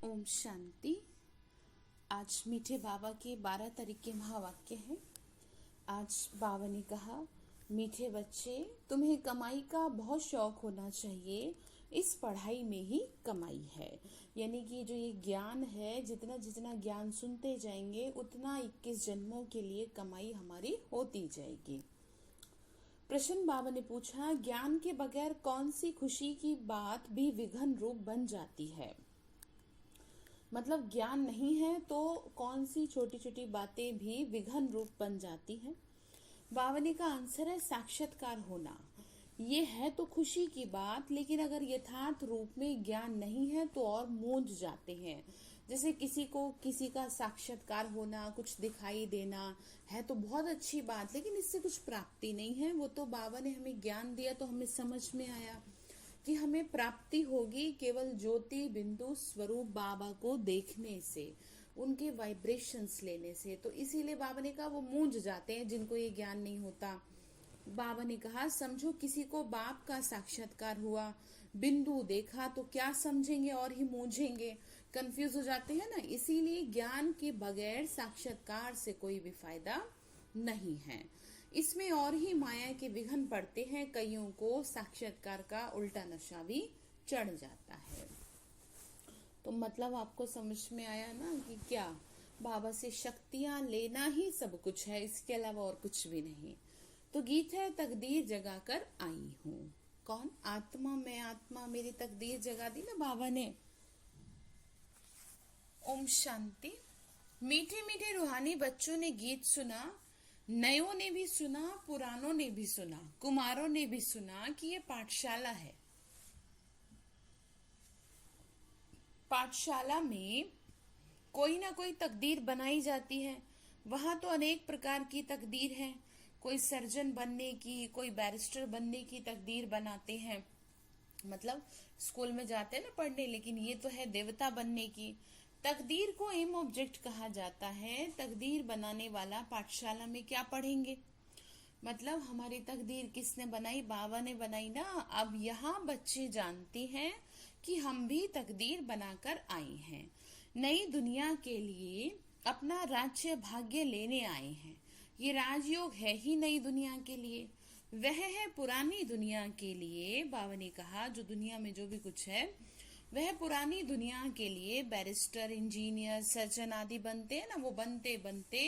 ओम शांति। आज मीठे बाबा के 12 तरीके महावाक्य हैं। आज बाबा ने कहा, मीठे बच्चे, तुम्हें कमाई का बहुत शौक होना चाहिए। इस पढ़ाई में ही कमाई है। यानी कि जो ये ज्ञान है, जितना जितना ज्ञान सुनते जाएंगे उतना 21 जन्मों के लिए कमाई हमारी होती जाएगी। प्रश्न बाबा ने पूछा, ज्ञान के बगैर कौन सी खुशी की बात भी विघ्न रूप बन जाती है। मतलब ज्ञान नहीं है तो कौन सी छोटी छोटी बातें भी विघ्न रूप बन जाती हैं। बाबा ने का आंसर है साक्षात्कार होना। ये है तो खुशी की बात, लेकिन अगर यथार्थ रूप में ज्ञान नहीं है तो और मूंझ जाते हैं। जैसे किसी को किसी का साक्षात्कार होना, कुछ दिखाई देना है तो बहुत अच्छी बात, लेकिन इससे कुछ प्राप्ति नहीं है। वो तो बाबा ने हमें ज्ञान दिया तो हमें समझ में आया कि हमें प्राप्ति होगी केवल ज्योति बिंदु स्वरूप बाबा को देखने से, उनके वाइब्रेशंस लेने से। तो इसीलिए बाबा ने कहा वो मूंझ जाते हैं जिनको ये ज्ञान नहीं होता। बाबा ने कहा, समझो किसी को बाप का साक्षात्कार हुआ, बिंदु देखा तो क्या समझेंगे और ही मूंझेंगे, कंफ्यूज हो जाते हैं ना। इसीलिए ज्ञान के बगैर साक्षात्कार से कोई भी फायदा नहीं है। इसमें और ही माया के विघ्न पड़ते हैं। कईयों को साक्षात्कार का उल्टा नशा भी चढ़ जाता है। तो मतलब आपको समझ में आया ना कि क्या बाबा से शक्तियां लेना ही सब कुछ है, इसके अलावा और कुछ भी नहीं। तो गीत है, तकदीर जगा कर आई हूँ। कौन? आत्मा। मैं आत्मा, मेरी तकदीर जगा दी ना बाबा ने। ओम शांति। मीठे मीठे रूहानी बच्चों ने गीत सुना, नयों ने भी सुना, पुरानों ने भी सुना, कुमारों ने भी सुना कि ये पाठशाला है। पाठशाला में कोई ना कोई तकदीर बनाई जाती है। वहां तो अनेक प्रकार की तकदीर है। कोई सर्जन बनने की, कोई बैरिस्टर बनने की तकदीर बनाते हैं। मतलब स्कूल में जाते हैं ना पढ़ने, लेकिन ये तो है देवता बनने की। तकदीर को एम ऑब्जेक्ट कहा जाता है। तकदीर बनाने वाला पाठशाला में क्या पढ़ेंगे? मतलब हमारी तकदीर किसने बनाई? बाबा ने बनाई ना। अब यहाँ बच्चे जानते हैं कि हम भी तकदीर बनाकर आए हैं। नई दुनिया के लिए अपना राज्य भाग्य लेने आए हैं। ये राजयोग है ही नई दुनिया के लिए। वह है पुरानी दुनिया के लिए। बाबा ने कहा जो दुनिया में जो भी कुछ है वह पुरानी दुनिया के लिए बैरिस्टर, इंजीनियर, सर्जन आदि बनते हैं ना। वो बनते बनते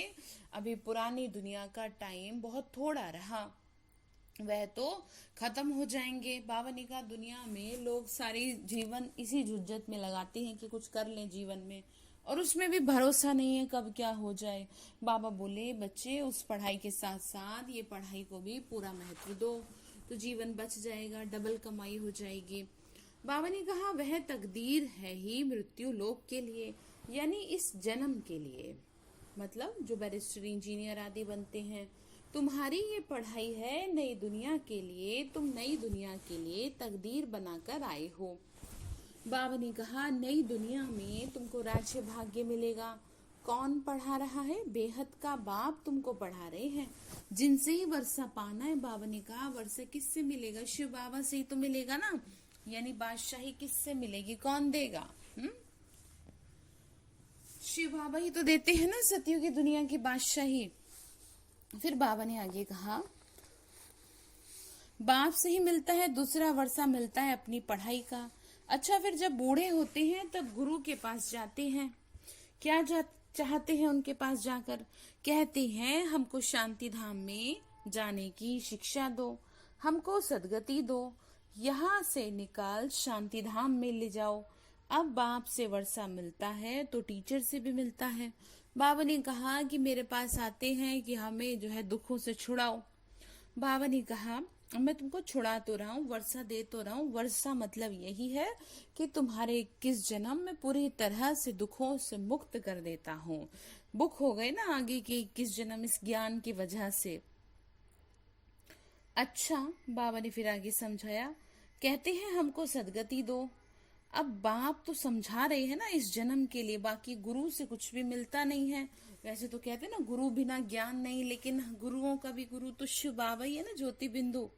अभी पुरानी दुनिया का टाइम बहुत थोड़ा रहा, वह तो खत्म हो जाएंगे। बाबा ने कहा दुनिया में लोग सारी जीवन इसी झुज्जत में लगाते हैं कि कुछ कर लें जीवन में, और उसमें भी भरोसा नहीं है कब क्या हो जाए। बाबा बोले बच्चे उस पढ़ाई के साथ साथ ये पढ़ाई को भी पूरा महत्व दो, तो जीवन बच जाएगा, डबल कमाई हो जाएगी। बाबा ने कहा वह तकदीर है ही मृत्यु लोक के लिए, यानी इस जन्म के लिए। मतलब जो बैरिस्टर, इंजीनियर आदि बनते हैं, तुम्हारी ये पढ़ाई है नई दुनिया के लिए। तुम नई दुनिया के लिए तकदीर बनाकर आए हो। बाबा ने कहा नई दुनिया में तुमको राज्य भाग्य मिलेगा। कौन पढ़ा रहा है? बेहद का बाप तुमको पढ़ा रहे हैं। जिनसे ही वर्षा पाना है, बाबा ने कहा वर्षा किससे मिलेगा? शिव बाबा से ही तो मिलेगा ना। यानी बादशाही किससे मिलेगी? कौन देगा? शिव बाबा ही तो देते हैं ना सतयुग की दुनिया की बादशाही। फिर बाबा ने आगे कहा बाप से ही मिलता है, दूसरा वर्षा मिलता है अपनी पढ़ाई का। अच्छा, फिर जब बूढ़े होते हैं तब गुरु के पास जाते हैं। क्या चाहते हैं उनके पास जाकर? कहते हैं हमको शांति धाम में जाने की शिक्षा दो, हमको सदगति दो, यहाँ से निकाल शांति धाम में ले जाओ। अब बाप से वर्षा मिलता है तो टीचर से भी मिलता है। बाबा ने कहा कि मेरे पास आते हैं कि हमें जो है दुखों से छुड़ाओ। बाबा ने कहा मैं तुमको छुड़ा तो रहा हूँ, वर्षा दे तो रहा हूँ। वर्षा मतलब यही है कि तुम्हारे 21 जन्म में पूरी तरह से दुखों से मुक्त कर देता हूँ। बुक हो गए ना आगे के 21 जन्म इस ज्ञान की वजह से। अच्छा, बाबा ने फिर आगे समझाया, कहते हैं हमको सदगति दो। अब बाप तो समझा रहे हैं ना इस जन्म के लिए, बाकी गुरु से कुछ भी मिलता नहीं है। वैसे तो कहते हैं ना गुरु बिना ज्ञान नहीं, लेकिन गुरुओं का भी गुरु तो शिव बाबा ही है ना, ज्योति बिंदु।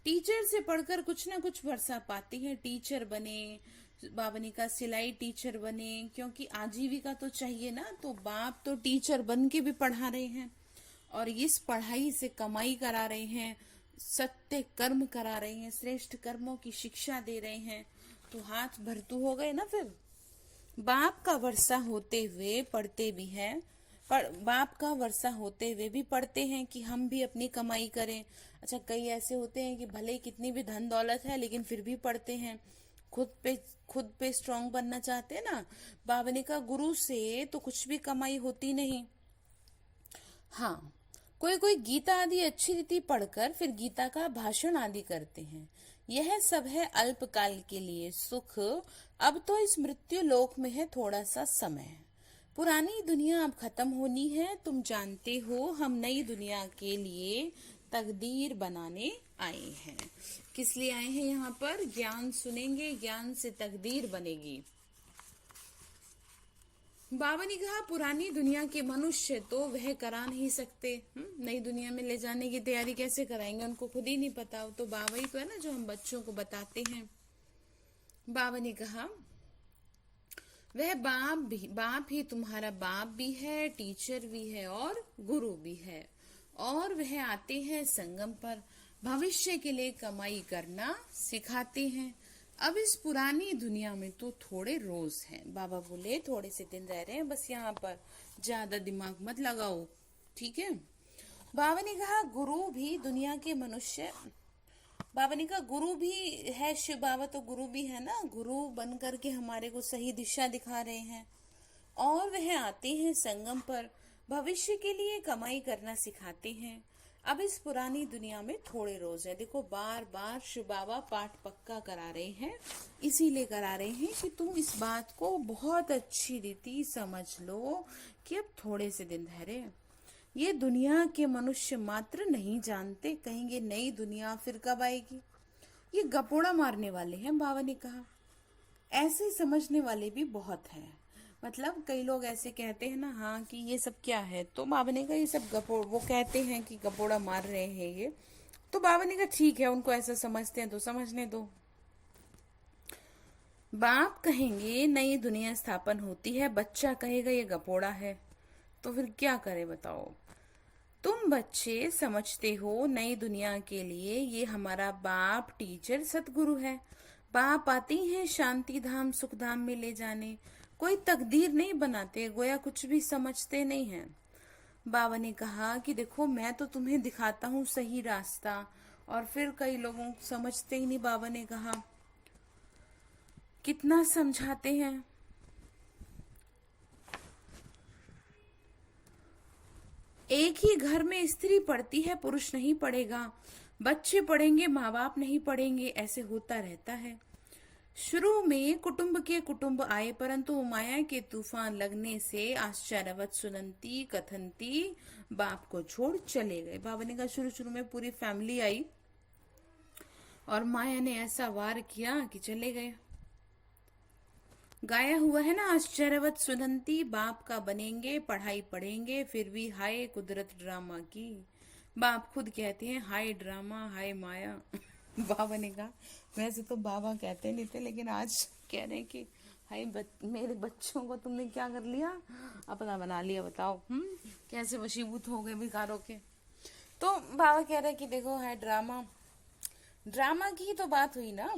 टीचर से पढ़कर कुछ ना कुछ वर्षा पाती है। टीचर बने, बाबा ने कहा सिलाई टीचर बने, क्योंकि आजीविका तो चाहिए ना। तो बाप तो टीचर बन के भी पढ़ा रहे हैं और इस पढ़ाई से कमाई करा रहे हैं, सत्य कर्म करा रहे हैं, श्रेष्ठ कर्मों की शिक्षा दे रहे हैं, तो हाथ भरतू हो गए ना। फिर बाप का वर्षा होते हुए पढ़ते भी हैं, पर बाप का वर्षा होते हुए भी पढ़ते हैं कि हम भी अपनी कमाई करें। अच्छा, कई ऐसे होते हैं कि भले कितनी भी धन दौलत है लेकिन फिर भी पढ़ते हैं, खुद पे स्ट्रांग बनना चाहते हैं ना। बाबा ने कहा गुरु से तो कुछ भी कमाई होती नहीं। हाँ, कोई कोई गीता आदि अच्छी रीति पढ़कर फिर गीता का भाषण आदि करते हैं। यह सब है अल्पकाल के लिए सुख। अब तो इस मृत्यु लोक में है थोड़ा सा समय। पुरानी दुनिया अब खत्म होनी है, तुम जानते हो। हम नई दुनिया के लिए तकदीर बनाने आए हैं। किस लिए आए हैं यहाँ पर? ज्ञान सुनेंगे, ज्ञान से तकदीर बनेगी। बाबा ने कहा पुरानी दुनिया के मनुष्य तो वह करा नहीं सकते, नई दुनिया में ले जाने की तैयारी कैसे कराएंगे, उनको खुद ही नहीं पता। तो बाबा ही तो है ना जो हम बच्चों को बताते हैं। बाबा ने कहा वह बाप ही तुम्हारा बाप भी है, टीचर भी है और गुरु भी है, और वह आते हैं संगम पर भविष्य के लिए कमाई करना सिखाते हैं। अब इस पुरानी दुनिया में तो थोड़े रोज हैं। बाबा बोले थोड़े से दिन रह रहे हैं बस यहाँ पर, ज्यादा दिमाग मत लगाओ, ठीक है। बाबा ने कहा गुरु भी दुनिया के मनुष्य, बाबा ने कहा गुरु भी है, शिव बाबा तो गुरु भी है ना, गुरु बन करके हमारे को सही दिशा दिखा रहे हैं। और वह आते हैं संगम पर भविष्य के लिए कमाई करना सिखाते हैं। अब इस पुरानी दुनिया में थोड़े रोज है। देखो बार बार शिव बाबा पाठ पक्का करा रहे हैं, इसीलिए करा रहे हैं कि तुम इस बात को बहुत अच्छी रीति समझ लो कि अब थोड़े से दिन ठहरे। ये दुनिया के मनुष्य मात्र नहीं जानते, कहेंगे नई दुनिया फिर कब आएगी। ये गपोड़ा मारने वाले हैं, बाबा ने कहा। ऐसे समझने वाले भी बहुत हैं। मतलब कई लोग ऐसे कहते हैं ना, हाँ कि ये सब क्या है, तो बाबा ने कहा ये सब वो कहते हैं कि गपोड़ा मार रहे हैं ये। तो बाबा ने कहा ठीक है, उनको ऐसा समझते हैं तो समझने दो। बाप कहेंगे नई दुनिया स्थापन होती है, बच्चा कहेगा ये गपोड़ा है, तो फिर क्या करे बताओ। तुम बच्चे समझते हो नई दुनिया के लिए ये हमारा बाप टीचर सतगुरु है। बाप आती हैं शांति धाम सुख धाम में ले जाने, कोई तकदीर नहीं बनाते, गोया कुछ भी समझते नहीं हैं। बाबा ने कहा कि देखो मैं तो तुम्हें दिखाता हूँ सही रास्ता, और फिर कई लोगों समझते ही नहीं। बाबा ने कहा कितना समझाते हैं। एक ही घर में स्त्री पढ़ती है, पुरुष नहीं पढ़ेगा, बच्चे पढ़ेंगे माँ बाप नहीं पढ़ेंगे, ऐसे होता रहता है। शुरू में कुटुंब के कुटुंब आए, परंतु माया के तूफान लगने से आश्चर्यवत सुनंती कथनती बाप को छोड़ चले गए। बाबा ने कहा शुरू शुरू में पूरी फैमिली आई और माया ने ऐसा वार किया कि चले गए। गाया हुआ है ना, आश्चर्यवत सुनंती बाप का बनेंगे, पढ़ाई पढ़ेंगे, फिर भी हाय कुदरत ड्रामा की। बाप खुद कहते हैं हाय ड्रामा हाय माया। बाबा ने कहा वैसे तो बाबा कहते नहीं थे, लेकिन आज कह रहे हैं कि हाय मेरे बच्चों को तुमने क्या कर लिया, अपना बना लिया, बताओ कैसे वशीभूत हो गए विकारों के। तो बाबा कह रहे कि देखो हाय ड्रामा की तो बात हुई ना।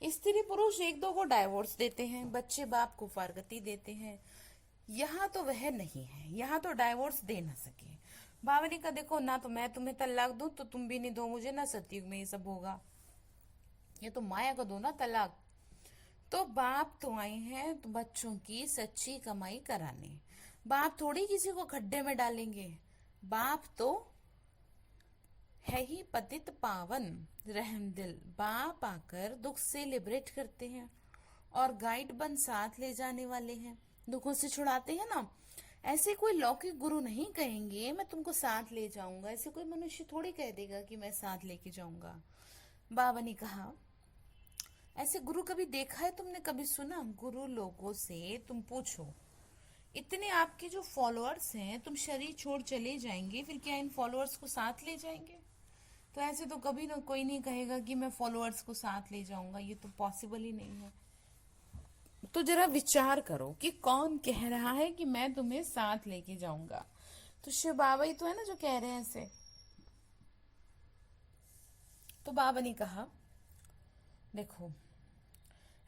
स्त्री पुरुष एक दो को डाइवोर्स देते हैं, बच्चे बाप को फारगती देते हैं। यहाँ तो वह नहीं है, यहाँ तो डाइवोर्स दे ना सके। बाबा ने कहा देखो ना तो मैं तुम्हें तलाक दूं तो तुम भी नहीं दो मुझे, ना सतयुग में ये सब होगा, ये तो माया को दो ना तलाक। तो बाप तो आए हैं तो बच्चों की सच्ची कमाई कराने। बाप थोड़ी किसी को खड्डे में डालेंगे, बाप तो है ही पतित पावन रहम दिल। बाप आकर दुख से लिबरेट करते हैं और गाइड बन साथ ले जाने वाले हैं, दुखों से छुड़ाते हैं ना। ऐसे कोई लौकिक गुरु नहीं कहेंगे मैं तुमको साथ ले जाऊंगा, ऐसे कोई मनुष्य थोड़ी कह देगा कि मैं साथ लेके जाऊंगा। बाबा ने कहा ऐसे गुरु कभी देखा है तुमने, कभी सुना? गुरु लोगों से तुम पूछो, इतने आपके जो फॉलोअर्स हैं, तुम शरीर छोड़ चले जाएंगे, फिर क्या इन फॉलोअर्स को साथ ले जाएंगे? तो ऐसे तो कभी ना कोई नहीं कहेगा कि मैं फॉलोअर्स को साथ ले जाऊंगा, ये तो पॉसिबल ही नहीं है। तो जरा विचार करो कि कौन कह रहा है कि मैं तुम्हें साथ लेके जाऊंगा। तो शिव बाबा ही तो है ना जो कह रहे हैं ऐसे। तो बाबा ने कहा देखो,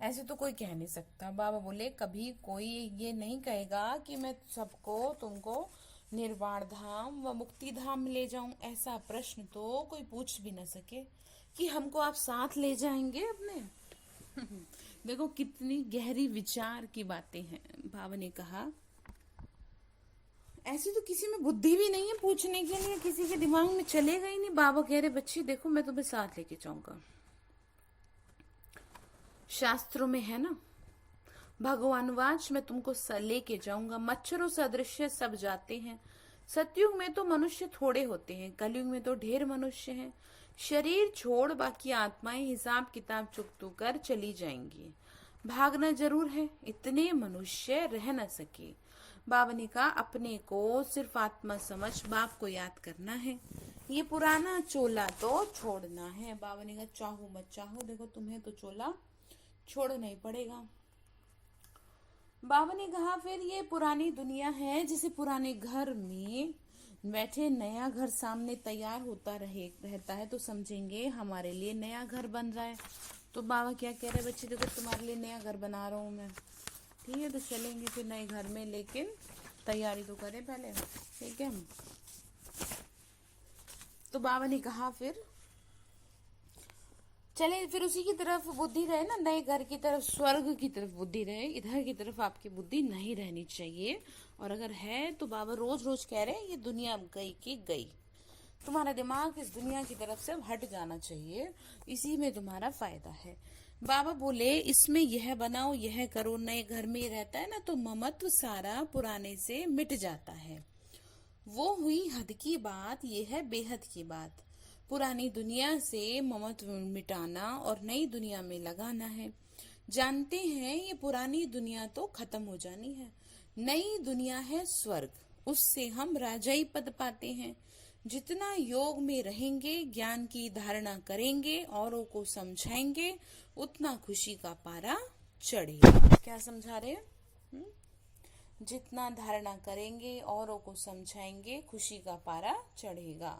ऐसे तो कोई कह नहीं सकता। बाबा बोले कभी कोई ये नहीं कहेगा कि मैं सबको तुमको निर्वाण धाम व मुक्ति धाम में ले जाऊं। ऐसा प्रश्न तो कोई पूछ भी ना सके कि हमको आप साथ ले जाएंगे अपने। देखो कितनी गहरी विचार की बातें हैं। बाबा ने कहा ऐसी तो किसी में बुद्धि भी नहीं है पूछने के लिए, किसी के दिमाग में चलेगा ही नहीं। बाबा कह रहे बच्ची देखो मैं तुम्हें साथ लेके जाऊंगा। शास्त्रों में है ना, भगवानवाच मैं तुमको लेके जाऊंगा। मच्छरों सदृश सब जाते हैं। सतयुग में तो मनुष्य थोड़े होते हैं, कलयुग में तो ढेर मनुष्य हैं। शरीर छोड़ बाकी आत्माएं हिसाब किताब चुकतू कर चली जाएंगी। भागना जरूर है, इतने मनुष्य रह न सके। बाबा ने कहा अपने को सिर्फ आत्मा समझ बाप को याद करना है। ये पुराना चोला तो छोड़ना है। बाबा ने कहा चाहो मत चाहो, देखो तुम्हें तो चोला छोड़ना ही पड़ेगा। बाबा ने कहा फिर ये पुरानी दुनिया है, जैसे पुराने घर में बैठे नया घर सामने तैयार होता रहता है तो समझेंगे हमारे लिए नया घर बन रहा है। तो बाबा क्या कह रहे बच्चे देखो तुम्हारे लिए नया घर बना रहा हूं मैं, ठीक है तो चलेंगे फिर नए घर में, लेकिन तैयारी तो करें पहले, ठीक है। तो बाबा ने कहा फिर चले, फिर उसी की तरफ बुद्धि रहे ना, नए घर की तरफ, स्वर्ग की तरफ बुद्धि रहे। इधर की तरफ आपकी बुद्धि नहीं रहनी चाहिए। और अगर है तो बाबा रोज रोज कह रहे हैं ये दुनिया गई की गई, तुम्हारा दिमाग इस दुनिया की तरफ से हट जाना चाहिए, इसी में तुम्हारा फायदा है। बाबा बोले इसमें यह बनाओ यह करो। नए घर में रहता है ना तो ममत्व सारा पुराने से मिट जाता है। वो हुई हद की बात, ये है बेहद की बात। पुरानी दुनिया से ममत्व मिटाना और नई दुनिया में लगाना है। जानते हैं ये पुरानी दुनिया तो खत्म हो जानी है, नई दुनिया है स्वर्ग, उससे हम राजाई पद पाते हैं। जितना योग में रहेंगे, ज्ञान की धारणा करेंगे, औरों को समझाएंगे, उतना खुशी का पारा चढ़ेगा। क्या समझा रहे हैं? जितना धारणा करेंगे, औरों को समझाएंगे, खुशी का पारा चढ़ेगा।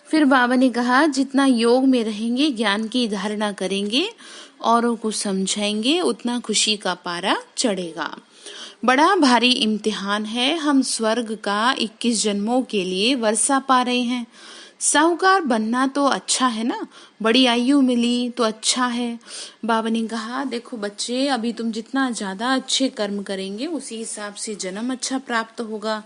फिर बाबा ने कहा जितना योग में रहेंगे, ज्ञान की धारणा करेंगे, औरों को समझाएंगे, उतना खुशी का पारा चढ़ेगा। बड़ा भारी इम्तिहान है, हम स्वर्ग का 21 जन्मों के लिए वर्षा पा रहे हैं। साहूकार बनना तो अच्छा है ना, बड़ी आयु मिली तो अच्छा है। बाबा ने कहा देखो बच्चे, अभी तुम जितना ज्यादा अच्छे कर्म करेंगे उसी हिसाब से जन्म अच्छा प्राप्त होगा।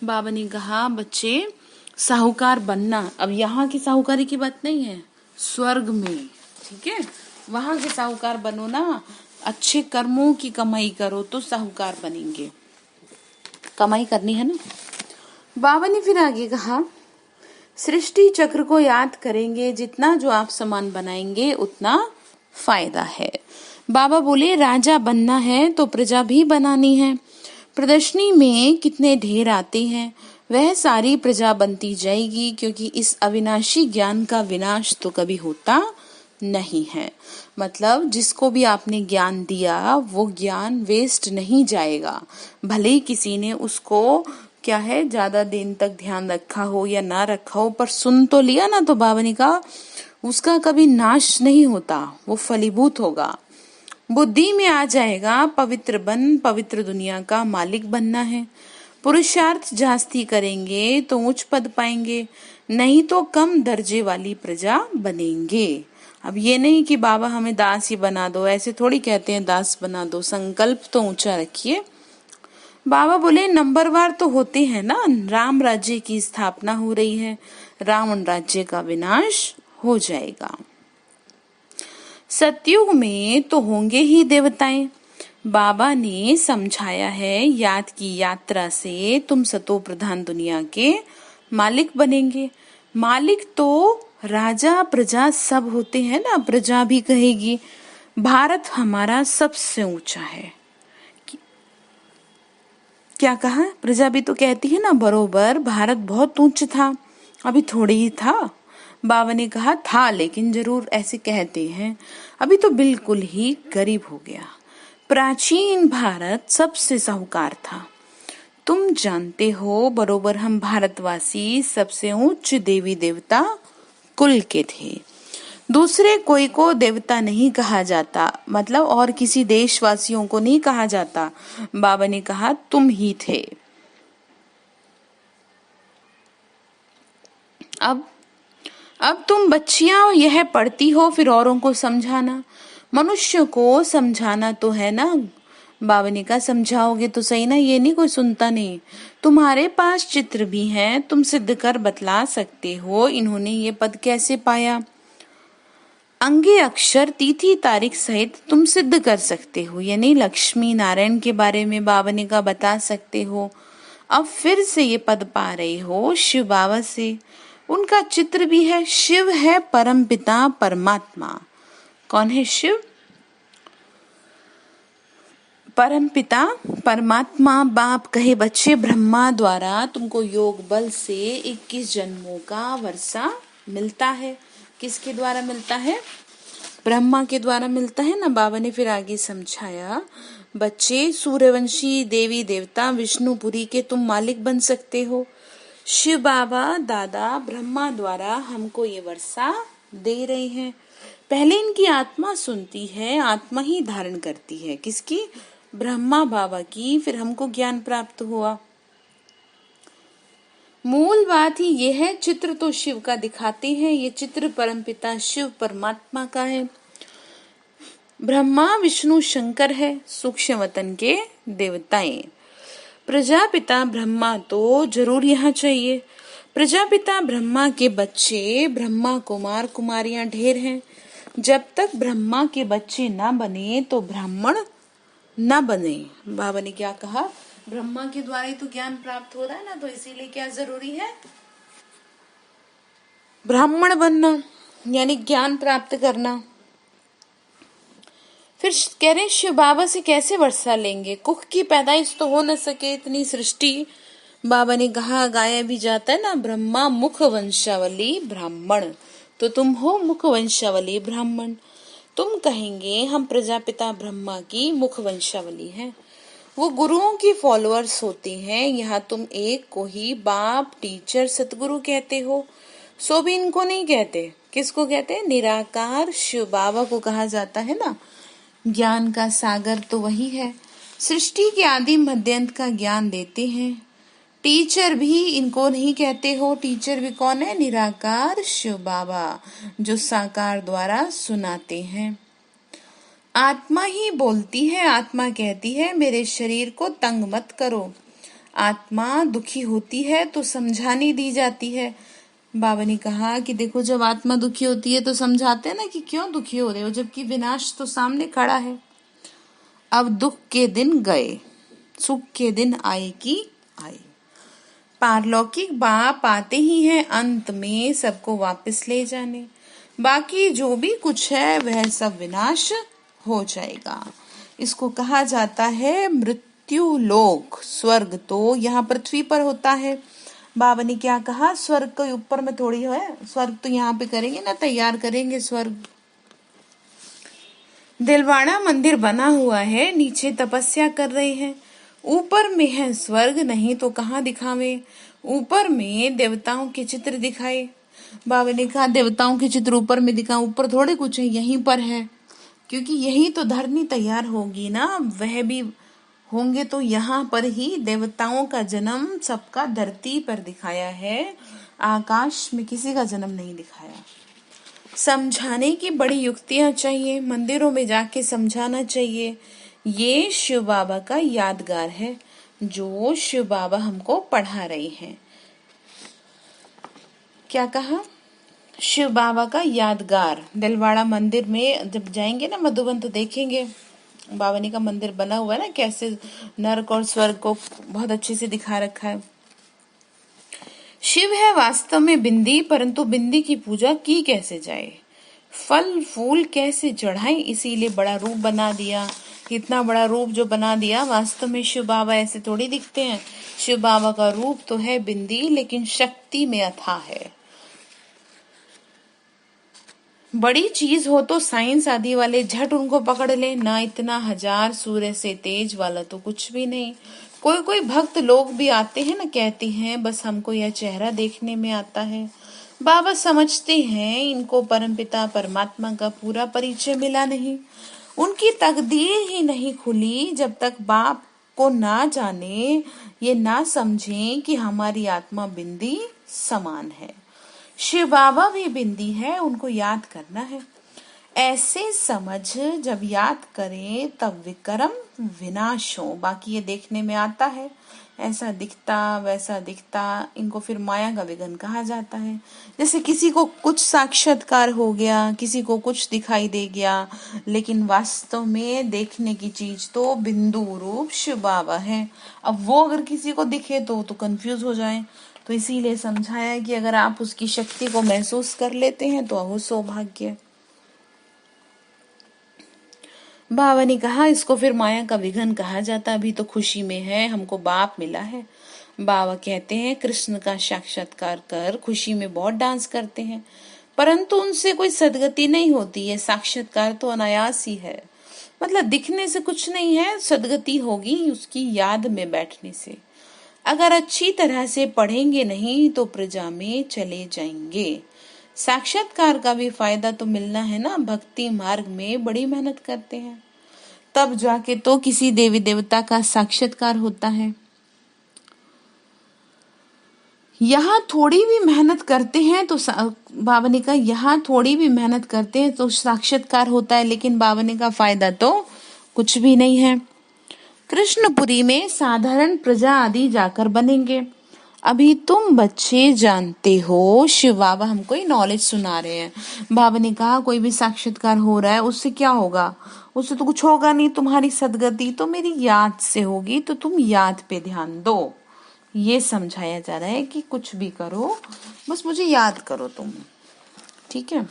बाबा ने कहा बच्चे साहूकार बनना, अब यहाँ की साहूकारी की बात नहीं है, स्वर्ग में, ठीक है, वहां के साहूकार बनो ना। अच्छे कर्मों की कमाई करो तो साहूकार बनेंगे, कमाई करनी है ना। बाबा ने फिर आगे कहा सृष्टि चक्र को याद करेंगे, जितना जो आप सामान बनाएंगे उतना फायदा है। बाबा बोले राजा बनना है तो प्रजा भी बनानी है। प्रदर्शनी में कितने ढेर आते हैं, वह सारी प्रजा बनती जाएगी, क्योंकि इस अविनाशी ज्ञान का विनाश तो कभी होता नहीं है। मतलब जिसको भी आपने ज्ञान दिया वो ज्ञान वेस्ट नहीं जाएगा, भले ही किसी ने उसको क्या है ज्यादा दिन तक ध्यान रखा हो या ना रखा हो, पर सुन तो लिया ना, तो बाबा ने कहा उसका कभी नाश नहीं होता, वो फलीभूत होगा, बुद्धि में आ जाएगा। पवित्र बन, पवित्र दुनिया का मालिक बनना है। पुरुषार्थ जास्ती करेंगे तो उच्च पद पाएंगे, नहीं तो कम दर्जे वाली प्रजा बनेंगे। अब ये नहीं कि बाबा हमें दास ही बना दो, ऐसे थोड़ी कहते हैं दास बना दो, संकल्प तो ऊंचा रखिए। बाबा बोले नंबरवार तो होते हैं ना, राम राज्य की स्थापना हो रही है, रावण राज्य का विनाश हो जाएगा। सतयुग में तो होंगे ही देवताएं। बाबा ने समझाया है याद की यात्रा से तुम सतो प्रधान दुनिया के मालिक बनेंगे। मालिक तो राजा प्रजा सब होते हैं ना, प्रजा भी कहेगी भारत हमारा सबसे ऊंचा है। क्या कहा, प्रजा भी तो कहती है ना बरोबर, भारत बहुत ऊंच था, अभी थोड़ी ही था। बाबा ने कहा था, लेकिन जरूर ऐसे कहते हैं, अभी तो बिल्कुल ही गरीब हो गया। प्राचीन भारत सबसे साहूकार था। तुम जानते हो बरोबर हम भारतवासी सबसे उच्च देवी देवता कुल के थे। दूसरे कोई को देवता नहीं कहा जाता, मतलब और किसी देशवासियों को नहीं कहा जाता। बाबा ने कहा तुम ही थे। अब तुम बच्चियां यह पढ़ती हो, फिर औरों को समझाना। मनुष्य को समझाना तो है ना। बाबा ने कहा समझाओगे तो सही ना, ये नहीं कोई सुनता नहीं। तुम्हारे पास चित्र भी हैं, तुम सिद्ध कर बतला सकते हो इन्होंने ये पद कैसे पाया। अंगे अक्षर तिथि तारीख सहित तुम सिद्ध कर सकते हो, यानी लक्ष्मी नारायण के बारे में बाबा ने कहा बता सकते हो। अब फिर से ये पद पा रहे हो शिव बाबा से। उनका चित्र भी है। शिव है परम पिता परमात्मा। कौन है शिव? परम पिता परमात्मा। बाप कहे बच्चे ब्रह्मा द्वारा तुमको योग बल से 21 जन्मों का वर्षा मिलता है। किसके द्वारा मिलता है? ब्रह्मा के द्वारा मिलता है ना। बाबा ने फिर आगे समझाया, बच्चे सूर्यवंशी देवी देवता विष्णुपुरी के तुम मालिक बन सकते हो। शिव बाबा दादा ब्रह्मा द्वारा हमको ये वर्षा दे रहे हैं। पहले इनकी आत्मा सुनती है, आत्मा ही धारण करती है। किसकी? ब्रह्मा बाबा की। फिर हमको ज्ञान प्राप्त हुआ। मूल बात ही ये है, चित्र तो शिव का दिखाते हैं। ये चित्र परमपिता शिव परमात्मा का है। ब्रह्मा विष्णु शंकर है, सूक्ष्म वतन के देवताएं। प्रजापिता ब्रह्मा तो जरूर यहाँ चाहिए। प्रजापिता ब्रह्मा के बच्चे ब्रह्मा कुमार कुमारियां ढेर हैं। जब तक ब्रह्मा के बच्चे ना बने तो ब्राह्मण ना बने। बाबा ने क्या कहा? ब्रह्मा के द्वारा ही तो ज्ञान प्राप्त हो रहा है ना, तो इसीलिए क्या जरूरी है? ब्राह्मण बनना, यानी ज्ञान प्राप्त करना। फिर कह रहे शिव बाबा से कैसे वर्षा लेंगे? कुख की पैदाइश तो हो न सके इतनी सृष्टि। बाबा ने कहा गाया भी जाता है ना, ब्रह्मा मुख वंशावली ब्राह्मण। तो तुम हो मुख वंशावली ब्राह्मण। तुम कहेंगे हम प्रजापिता ब्रह्मा की मुख वंशावली हैं। वो गुरुओं की फॉलोअर्स होते हैं। यहाँ तुम एक को ही बाप टीचर सतगुरु कहते हो, सो भी इनको नहीं कहते। किसको कहते हैं? निराकार शिव बाबा को कहा जाता है ना। ज्ञान का सागर तो वही है। सृष्टि के आदि मध्यांत का ज्ञान देते हैं। टीचर भी इनको नहीं कहते हो। टीचर भी कौन है? निराकार शिव बाबा, जो साकार द्वारा सुनाते हैं। आत्मा ही बोलती है। आत्मा कहती है मेरे शरीर को तंग मत करो। आत्मा दुखी होती है तो समझानी दी जाती है। बाबा ने कहा कि देखो जब आत्मा दुखी होती है तो समझाते हैं ना कि क्यों दुखी हो रहे हो, जबकि विनाश तो सामने खड़ा है। अब दुख के दिन गए, सुख के दिन आए की आए। पारलौकिक बाप आते ही हैं अंत में सबको वापस ले जाने। बाकी जो भी कुछ है वह सब विनाश हो जाएगा। इसको कहा जाता है मृत्यु लोक। स्वर्ग तो यहाँ पृथ्वी पर होता है। बाबा ने क्या कहा? स्वर्ग के ऊपर में थोड़ी है, स्वर्ग तो यहाँ पे करेंगे ना, तैयार करेंगे स्वर्ग। दिलवाड़ा मंदिर बना हुआ है, नीचे तपस्या कर रहे हैं। ऊपर में है स्वर्ग, नहीं तो कहाँ दिखावे। ऊपर में देवताओं के चित्र दिखाए। बाबा ने कहा देवताओं के चित्र ऊपर में दिखा, ऊपर थोड़े कुछ है, यहीं पर है। क्योंकि यही तो धरनी तैयार होगी ना, वह भी होंगे तो यहाँ पर ही। देवताओं का जन्म सबका धरती पर दिखाया है, आकाश में किसी का जन्म नहीं दिखाया। समझाने की बड़ी युक्तियां चाहिए, मंदिरों में जाके समझाना चाहिए। ये शिव बाबा का यादगार है जो शिव बाबा हमको पढ़ा रहे हैं। क्या कहा? शिव बाबा का यादगार। दिलवाड़ा मंदिर में जब जाएंगे ना मधुबन तो देखेंगे बाबा ने का मंदिर बना हुआ है ना, कैसे नरक और स्वर्ग को बहुत अच्छे से दिखा रखा है। शिव है वास्तव में बिंदी, परंतु बिंदी की पूजा की कैसे जाए, फल फूल कैसे चढ़ाएं, इसीलिए बड़ा रूप बना दिया। इतना बड़ा रूप जो बना दिया, वास्तव में शिव बाबा ऐसे थोड़ी दिखते हैं। शिव बाबा का रूप तो है बिंदी, लेकिन शक्ति में अथाह है। बड़ी चीज हो तो साइंस आदि वाले झट उनको पकड़ ले, ना इतना 1000 सूर्य से तेज वाला तो कुछ भी नहीं। कोई कोई भक्त लोग भी आते हैं ना, कहते हैं बस हमको यह चेहरा देखने में आता है। बाबा समझते हैं इनको परमपिता परमात्मा का पूरा परिचय मिला नहीं, उनकी तकदीर ही नहीं खुली जब तक बाप को ना जाने, ये ना समझें कि हमारी आत्मा बिंदी समान है, शिव बाबा भी बिंदी है, उनको याद करना है। ऐसे समझ जब याद करें तब विक्रम विनाश हो। बाकी ये देखने में आता है, ऐसा दिखता वैसा दिखता, इनको फिर माया का विघन कहा जाता है। जैसे किसी को कुछ साक्षात्कार हो गया, किसी को कुछ दिखाई दे गया, लेकिन वास्तव में देखने की चीज तो बिंदु रूप शिव बाबा है। अब वो अगर किसी को दिखे तो कंफ्यूज हो जाए, तो इसीलिए समझाया कि अगर आप उसकी शक्ति को महसूस कर लेते हैं तो अहो सौभाग्य। बाबा ने कहा इसको फिर माया का विघन कहा जाता, अभी तो खुशी में है, हमको बाप मिला है। बाबा कहते हैं कृष्ण का साक्षात्कार कर खुशी में बहुत डांस करते हैं, परंतु उनसे कोई सदगति नहीं होती है। साक्षात्कार तो अनायास ही है, मतलब दिखने से कुछ नहीं है, सदगति होगी उसकी याद में बैठने से। अगर अच्छी तरह से पढ़ेंगे नहीं तो प्रजा में चले जाएंगे। साक्षात्कार का भी फायदा तो मिलना है ना, भक्ति मार्ग में बड़ी मेहनत करते हैं तब जाके तो किसी देवी देवता का साक्षात्कार होता है। यहाँ थोड़ी भी मेहनत करते हैं तो बाबा ने कहा यहाँ थोड़ी भी मेहनत करते हैं तो साक्षात्कार होता है, लेकिन बाबा ने का फायदा तो कुछ भी नहीं है। कृष्णपुरी में साधारण प्रजा आदि जाकर बनेंगे। अभी तुम बच्चे जानते हो, शिव बाबा हमको ही नॉलेज सुना रहे हैं। बाबा ने कहा कोई भी साक्षात्कार हो रहा है उससे क्या होगा, उससे तो कुछ होगा नहीं, तुम्हारी सदगति तो मेरी याद से होगी, तो तुम याद पे ध्यान दो। ये समझाया जा रहा है कि कुछ भी करो बस मुझे याद करो तुम, ठीक है।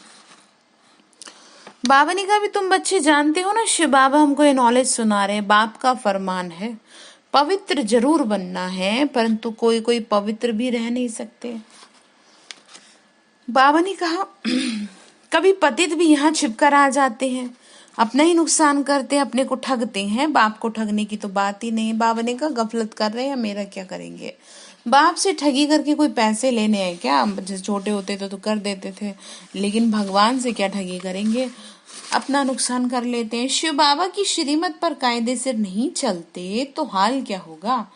बाबा ने कहा भी तुम बच्चे जानते हो ना, शिव बाबा हमको ये नॉलेज सुना रहे हैं, बाप का फरमान है पवित्र जरूर बनना है, परंतु कोई कोई पवित्र भी रह नहीं सकते। बाबा ने कहा कभी पतित भी यहाँ छिपकर आ जाते हैं, अपना ही नुकसान करते हैं, अपने को ठगते हैं, बाप को ठगने की तो बात ही नहीं। बाबा ने कहा गफलत कर रहे हैं, मेरा क्या करेंगे, बाप से ठगी करके कोई पैसे लेने हैं क्या, जैसे छोटे होते तो कर देते थे, लेकिन भगवान से क्या ठगी करेंगे, अपना नुकसान कर लेते हैं। शिव बाबा की श्रीमत पर कायदे से नहीं चलते तो हाल क्या होगा,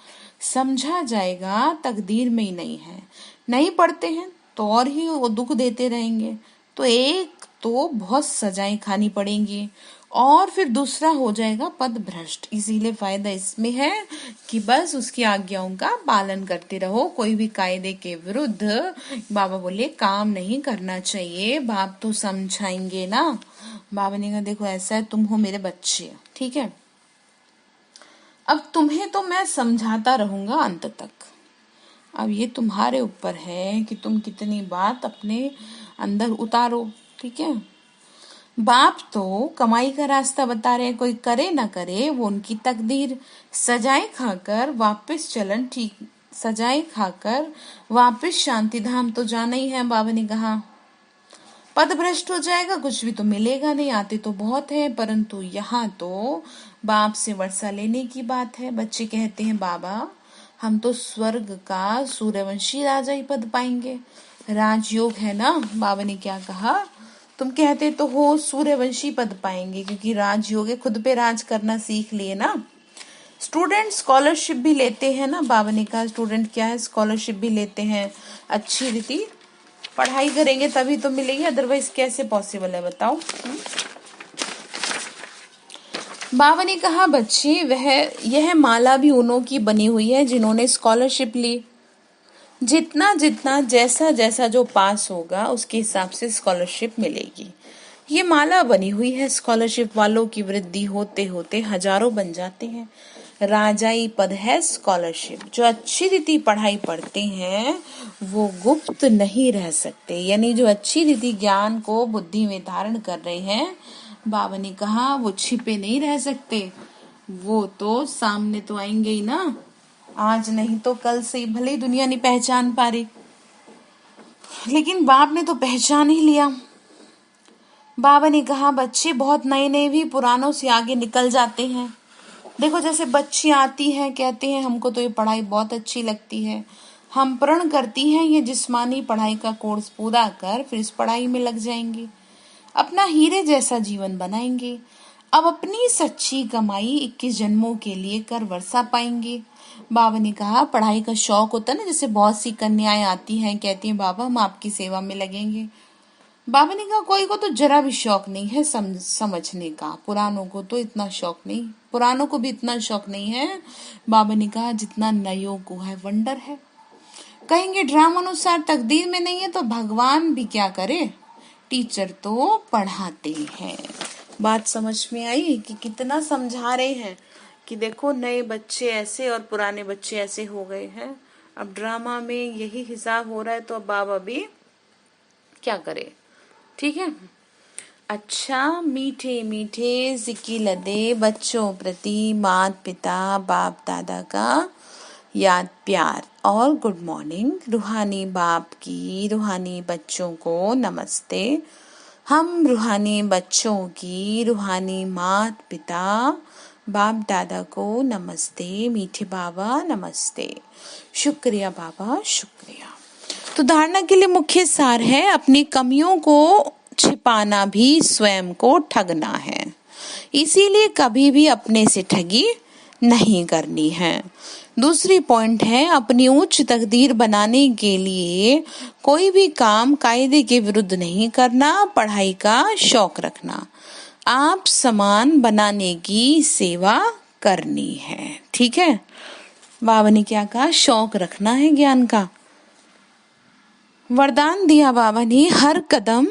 समझा जाएगा तकदीर में ही नहीं है। नहीं पढ़ते हैं तो और ही वो दुख देते रहेंगे, तो एक तो बहुत सजाएं खानी पड़ेंगी और फिर दूसरा हो जाएगा पद भ्रष्ट। इसीलिए फायदा इसमें है कि बस उसकी आज्ञाओं का पालन करते रहो, कोई भी कायदे के विरुद्ध बाबा बोले काम नहीं करना चाहिए। बाप तो समझाएंगे ना। बाबा ने कहा देखो ऐसा है, तुम हो मेरे बच्चे, ठीक है, अब तुम्हें तो मैं समझाता रहूंगा अंत तक, अब ये तुम्हारे ऊपर है कि तुम कितनी बात अपने अंदर उतारो, ठीक है। बाप तो कमाई का रास्ता बता रहे हैं, कोई करे ना करे वो उनकी तकदीर। सजाए खाकर वापस चलन ठीक, सजाए खाकर वापस शांति धाम तो जाना ही है। बाबा ने कहा पद भ्रष्ट हो जाएगा, कुछ भी तो मिलेगा नहीं, आते तो बहुत है, परंतु यहाँ तो बाप से वर्षा लेने की बात है। बच्चे कहते हैं बाबा हम तो स्वर्ग का सूर्यवंशी राजा ही पद पाएंगे, राजयोग है ना। बाबा ने क्या कहा, तुम कहते तो हो सूर्यवंशी पद पाएंगे क्योंकि राजयोग है, खुद पे राज करना सीख लिए ना। स्टूडेंट स्कॉलरशिप भी लेते हैं ना, बाबा ने कहा स्टूडेंट क्या है स्कॉलरशिप भी लेते हैं, अच्छी रीति पढ़ाई करेंगे तभी तो मिलेगी, अदरवाइज कैसे पॉसिबल है बताओ। बाबा ने कहा बच्चे यह माला भी उन्हों की बनी हुई है जिन्होंने स्कॉलरशिप ली, जितना जितना जैसा जैसा जो पास होगा उसके हिसाब से स्कॉलरशिप मिलेगी। ये माला बनी हुई है, स्कॉलरशिप वालों की वृद्धि होते होते हजारों बन जाते हैं। राजाई पद है स्कॉलरशिप, जो अच्छी रीति पढ़ाई पढ़ते हैं वो गुप्त नहीं रह सकते, यानी जो अच्छी रीति ज्ञान को बुद्धि में धारण कर रहे हैं, बाबा ने कहा वो छिपे नहीं रह सकते, वो तो सामने तो आएंगे ही ना, आज नहीं तो कल से ही, भले ही दुनिया नहीं पहचान पा रही, लेकिन बाप ने तो पहचान ही लिया। बाबा ने कहा बच्चे बहुत नए नए भी पुरानों से आगे निकल जाते हैं। देखो जैसे बच्ची आती हैं, कहते हैं हमको तो ये पढ़ाई बहुत अच्छी लगती है, हम प्रण करती हैं ये जिस्मानी पढ़ाई का कोर्स पूरा कर फिर इस पढ़ाई में लग जाएंगी, अपना हीरे जैसा जीवन बनाएंगे, अब अपनी सच्ची कमाई 21 जन्मों के लिए कर वर्षा पाएंगे। बाबा ने कहा पढ़ाई का शौक होता है ना, जैसे बहुत सी कन्याएं आती हैं, कहती हैं बाबा हम आपकी सेवा में लगेंगे। बाबा ने कहा कोई को तो जरा भी शौक नहीं है समझने का, पुरानों को तो इतना शौक नहीं, पुरानों को भी इतना शौक नहीं है। बाबा ने कहा जितना नयों को है वंडर है। कहेंगे ड्रामा अनुसार तकदीर में नहीं है तो भगवान भी क्या करे, टीचर तो पढ़ाते हैं। बात समझ में आई कि कितना समझा रहे हैं कि देखो नए बच्चे ऐसे और पुराने बच्चे ऐसे हो गए हैं। अब ड्रामा में यही हिसाब हो रहा है तो अब बाबा भी क्या करे, ठीक है। अच्छा मीठे मीठे जिक्की लदे बच्चों प्रति माता पिता बाप दादा का याद प्यार और गुड मॉर्निंग। रूहानी बाप की रूहानी बच्चों को नमस्ते। हम रूहानी बच्चों की रूहानी माता पिता बाप दादा को नमस्ते। मीठे बाबा नमस्ते। शुक्रिया बाबा शुक्रिया। तो धारणा के लिए मुख्य सार है अपनी कमियों को छिपाना भी स्वयं को ठगना है, इसीलिए कभी भी अपने से ठगी नहीं करनी है। दूसरी पॉइंट है अपनी उच्च तकदीर बनाने के लिए कोई भी काम कायदे के विरुद्ध नहीं करना, पढ़ाई का शौक रखना, आप समान बनाने की सेवा करनी है, ठीक है। बाबा ने क्या कहा, शौक रखना है ज्ञान का। वरदान दिया बाबा ने हर कदम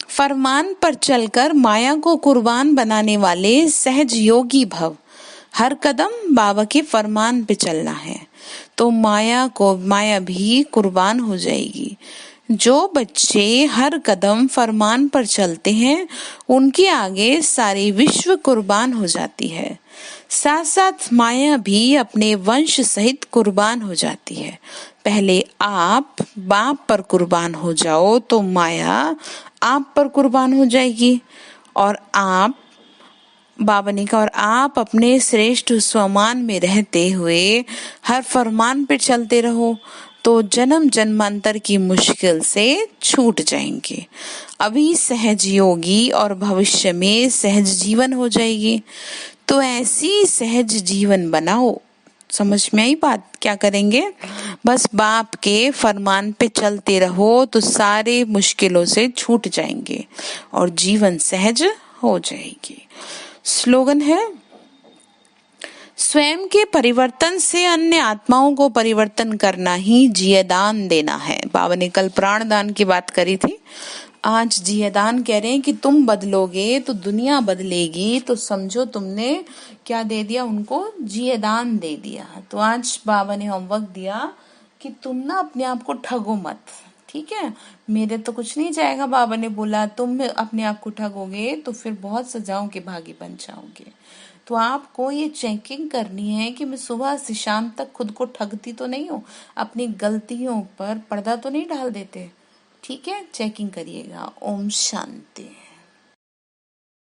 फरमान पर चलकर माया को कुर्बान बनाने वाले सहज योगी भव। हर कदम बाबा के फरमान पे चलना है तो माया भी कुर्बान हो जाएगी। जो बच्चे हर कदम फरमान पर चलते हैं उनके आगे सारी विश्व कुर्बान हो जाती है, साथ साथ माया भी अपने वंश सहित कुर्बान हो जाती है। पहले आप बाप पर कुर्बान हो जाओ तो माया आप पर कुर्बान हो जाएगी, और आप बाबा ने कहा और आप अपने श्रेष्ठ स्वमान में रहते हुए हर फरमान पे चलते रहो तो जन्म जन्मांतर की मुश्किल से छूट जाएंगे। अभी सहज योगी और भविष्य में सहज जीवन हो जाएगी। तो ऐसी सहज जीवन बनाओ। समझ में आई बात, क्या करेंगे, बस बाप के फरमान पे चलते रहो तो सारे मुश्किलों से छूट जाएंगे और जीवन सहज हो जाएगी। स्लोगन है स्वयं के परिवर्तन से अन्य आत्माओं को परिवर्तन करना ही जियदान देना है। बाबा ने कल प्राणदान की बात करी थी, आज जियदान कह रहे हैं कि तुम बदलोगे तो दुनिया बदलेगी। तो समझो तुमने क्या दे दिया, उनको जियदान दे दिया। तो आज बाबा ने होमवर्क दिया कि तुम ना अपने आप को ठगो मत, ठीक है। मेरे तो कुछ नहीं जाएगा, बाबा ने बोला तुम अपने आप को ठगोगे तो फिर बहुत सजाओं के भागी बन जाओगे। तो आपको ये चेकिंग करनी है कि मैं सुबह से शाम तक खुद को ठगती तो नहीं हूँ, अपनी गलतियों पर पर्दा तो नहीं डाल देते, ठीक है। चेकिंग करिएगा। ओम शांति।